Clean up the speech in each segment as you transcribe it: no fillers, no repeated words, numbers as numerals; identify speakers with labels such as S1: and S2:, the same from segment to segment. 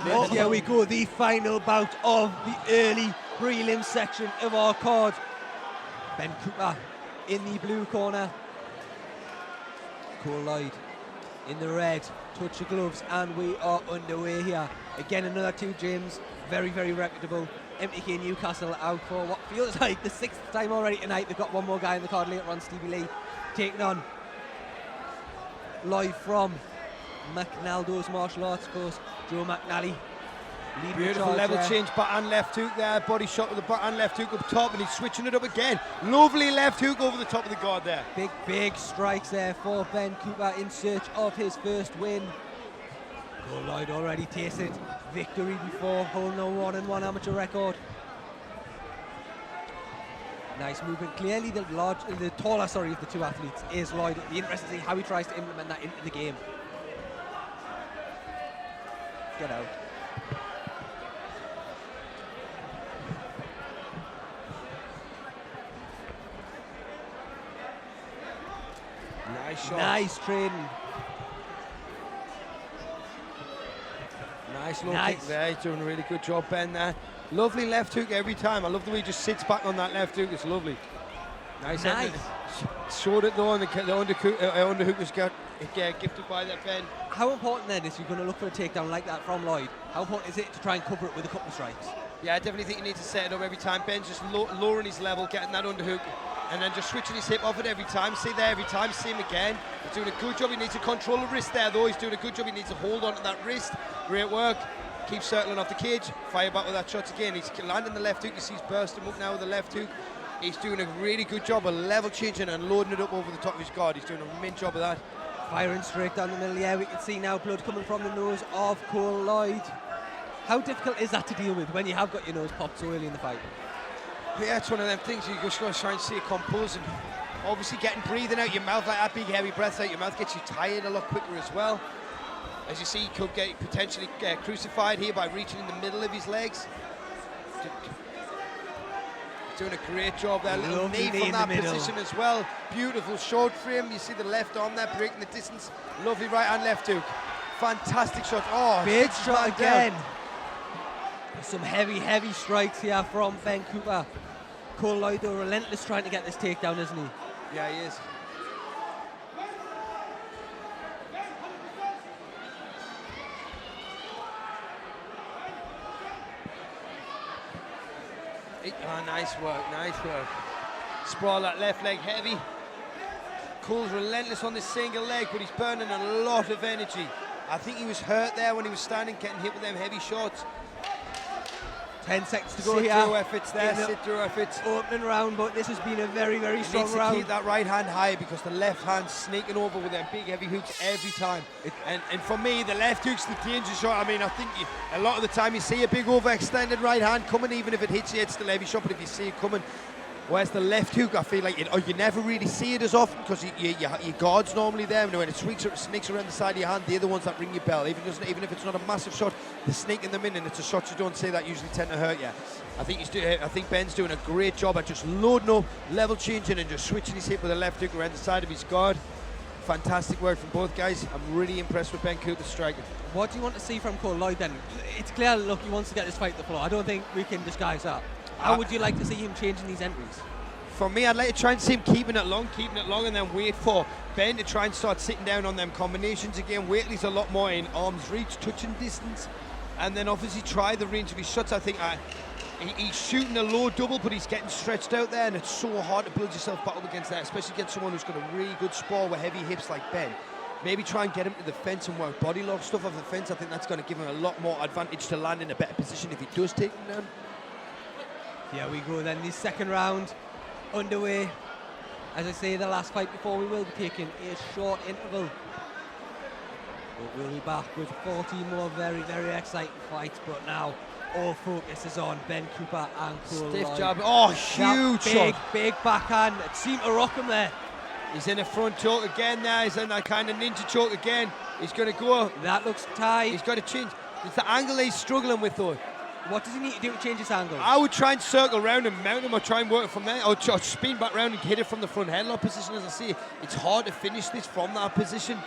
S1: Oh, here we go, the final bout of the early prelim section of our card. Ben Cooper in the blue corner. Lloyd in the red. Touch of gloves, and we are underway here. Again, another two gyms, very, very reputable. MTK Newcastle out for what feels like the 6th time already tonight. They've got one more guy in the card later on, Stevie Lee, taking on Lloyd from McNaldo's martial arts course, Joe McNally.
S2: Beautiful level change, back and left hook there, body shot with the back and left hook up top, and he's switching it up again. Lovely left hook over the top of the guard there.
S1: Big, big strikes there for Ben Cooper in search of his first win. Lloyd already tasted victory before, holding a 1-1 amateur record. Nice movement. Clearly the taller of the two athletes is Lloyd. It'll be interesting to see how he tries to implement that into the game. Get out.
S2: Nice shot.
S1: Nice trading.
S2: Nice low kick there. He's doing a really good job, Ben, there. Lovely left hook every time. I love the way he just sits back on that left hook. It's lovely. Nice. Showed it though, and the underhook was gifted by that Ben.
S1: How important then is you're going to look for a takedown like that from Lloyd? How important is it to try and cover it with a couple of strikes?
S2: Yeah, I definitely think you need to set it up every time. Ben's just lowering his level, getting that underhook, and then just switching his hip off it every time. See there every time, see him again. He's doing a good job. He needs to control the wrist there though. He's doing a good job. He needs to hold on to that wrist. Great work. Keep circling off the cage. Fire back with that shot again. He's landing the left hook. You see he's bursting up now with the left hook. He's doing a really good job of level changing and loading it up over the top of his guard. He's doing a mint job of that.
S1: Firing straight down the middle. Yeah, we can see now blood coming from the nose of Lloyd. How difficult is that to deal with when you have got your nose popped so early in the fight?
S2: Yeah, it's one of them things you just got to try and stay composed, and obviously getting breathing out your mouth like that, big heavy breaths out your mouth gets you tired a lot quicker as well. As you see, he could get potentially crucified here by reaching in the middle of his legs. Doing a great job there, little knee from that position as well. Beautiful short frame. You see the left arm there breaking the distance. Lovely right and left hook. Fantastic shot. Oh,
S1: big shot again. Some heavy, heavy strikes here from Ben Cooper. Lloyd though relentless trying to get this takedown, isn't he?
S2: Yeah, he is. Oh, nice work, nice work. Sprawl that left leg heavy. Cole's relentless on this single leg, but he's burning a lot of energy. I think he was hurt there when he was standing, getting hit with them heavy shots.
S1: 10 seconds to go
S2: sit
S1: here.
S2: Through efforts there, sit through efforts.
S1: Opening round, but this has been a very, very strong round.
S2: He needs to keep that right hand high because the left hand's sneaking over with them big heavy hooks every time. And for me, the left hook's the danger shot. I mean, I think a lot of the time you see a big overextended right hand coming, even if it hits you, it's still a heavy shot, but if you see it coming, whereas the left hook, I feel like you never really see it as often because your guard's normally there, and when it sneaks around the side of your hand, they're the ones that ring your bell. Even if it's not a massive shot, they're sneaking them in, and it's a shot you don't see that usually tend to hurt you. I think Ben's doing a great job at just loading up, level changing, and just switching his hip with a left hook around the side of his guard. Fantastic work from both guys. I'm really impressed with Ben Cooper's striking.
S1: What do you want to see from Lloyd then? It's clear, look, he wants to get this fight to the floor. I don't think we can disguise that. How would you like to see him changing these entries?
S2: For me, I'd like to try and see him keeping it long, and then wait for Ben to try and start sitting down on them combinations again. Wait till he's a lot more in arm's reach, touching distance, and then obviously try the range of his shots. I think he's shooting a low double, but he's getting stretched out there, and it's so hard to build yourself back up against that, especially against someone who's got a really good sprawl with heavy hips like Ben. Maybe try and get him to the fence and work body lock stuff off the fence. I think that's going to give him a lot more advantage to land in a better position if he does take him down.
S1: Here we go then, the second round underway. As I say, the last fight before we will be taking a short interval. But we'll be back with 14 more very, very exciting fights. But now all focus is on Ben Cooper and
S2: Stiff
S1: Lloyd.
S2: jab. Oh, huge shot.
S1: Big backhand. It seemed to rock him there.
S2: He's in a front choke again now. He's in that kind of ninja choke again. He's going to go.
S1: That looks tight.
S2: He's got to change. It's the angle he's struggling with though.
S1: What does he need to do to change his angle?
S2: I would try and circle around and mount him, or try and work from there, or spin back round and hit it from the front headlock position. As I see, it's hard to finish this from that position.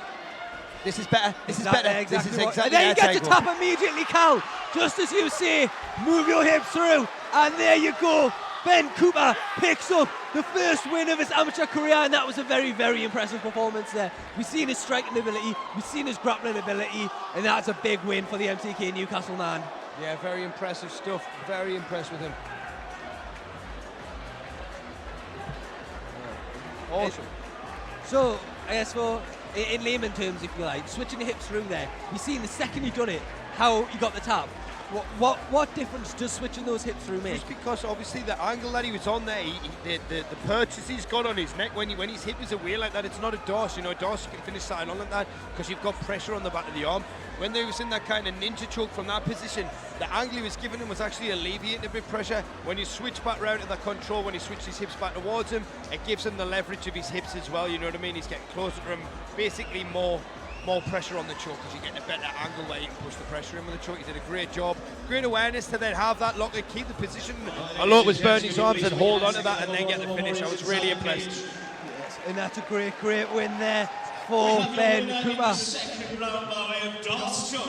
S2: This is better. This is
S1: Exactly,
S2: better.
S1: exactly
S2: This is
S1: what-
S2: exactly.
S1: And then you
S2: that's
S1: get to
S2: how you go.
S1: tap immediately, Cal. Just as you say, move your hips through, and there you go. Ben Cooper picks up the first win of his amateur career, and that was a very, very impressive performance there. We've seen his striking ability, we've seen his grappling ability, and that's a big win for the MTK Newcastle man.
S2: Yeah, very impressive stuff. Very impressed with him. Awesome.
S1: So, I guess in layman terms, if you like, switching the hips through there, you've seen the second he done it, how he got the tap. What difference does switching those hips through make?
S2: Just because obviously the angle that he was on there, the purchase he's got on his neck when his hip is away like that, it's not a doss. You know, a doss you can finish side on like that because you've got pressure on the back of the arm. When they was in that kind of ninja choke from that position, the angle he was giving him was actually alleviating a bit of pressure. When you switch back round to that control, when he switched his hips back towards him, it gives him the leverage of his hips as well. You know what I mean? He's getting closer to him, basically more pressure on the choke because you get a better angle where you can push the pressure in with the choke. He did a great job. Great awareness to then have that lock and keep the position. Although it was Bernie's arms and hold on to that and then get the finish. I was really impressed.
S1: Yes, and that's a great win there for Ben Cooper.
S3: Second round by way of Doss Chuck.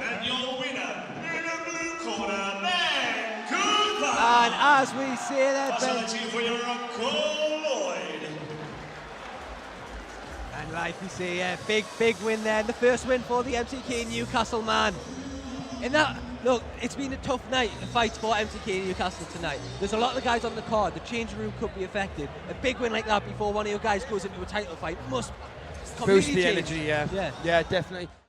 S3: And your winner in the blue corner, Ben Cooper.
S1: And as we say that, Ben,
S3: For your uncle Lloyd.
S1: and like we say, yeah, big win there. The first win for the MTK Newcastle man. And that, look, it's been a tough night, the fight for MTK Newcastle tonight. There's a lot of the guys on the card. The changing room could be affected. A big win like that before one of your guys goes into a title fight must completely
S2: Boost the
S1: change.
S2: energy, yeah.
S1: Yeah.
S2: Yeah, definitely.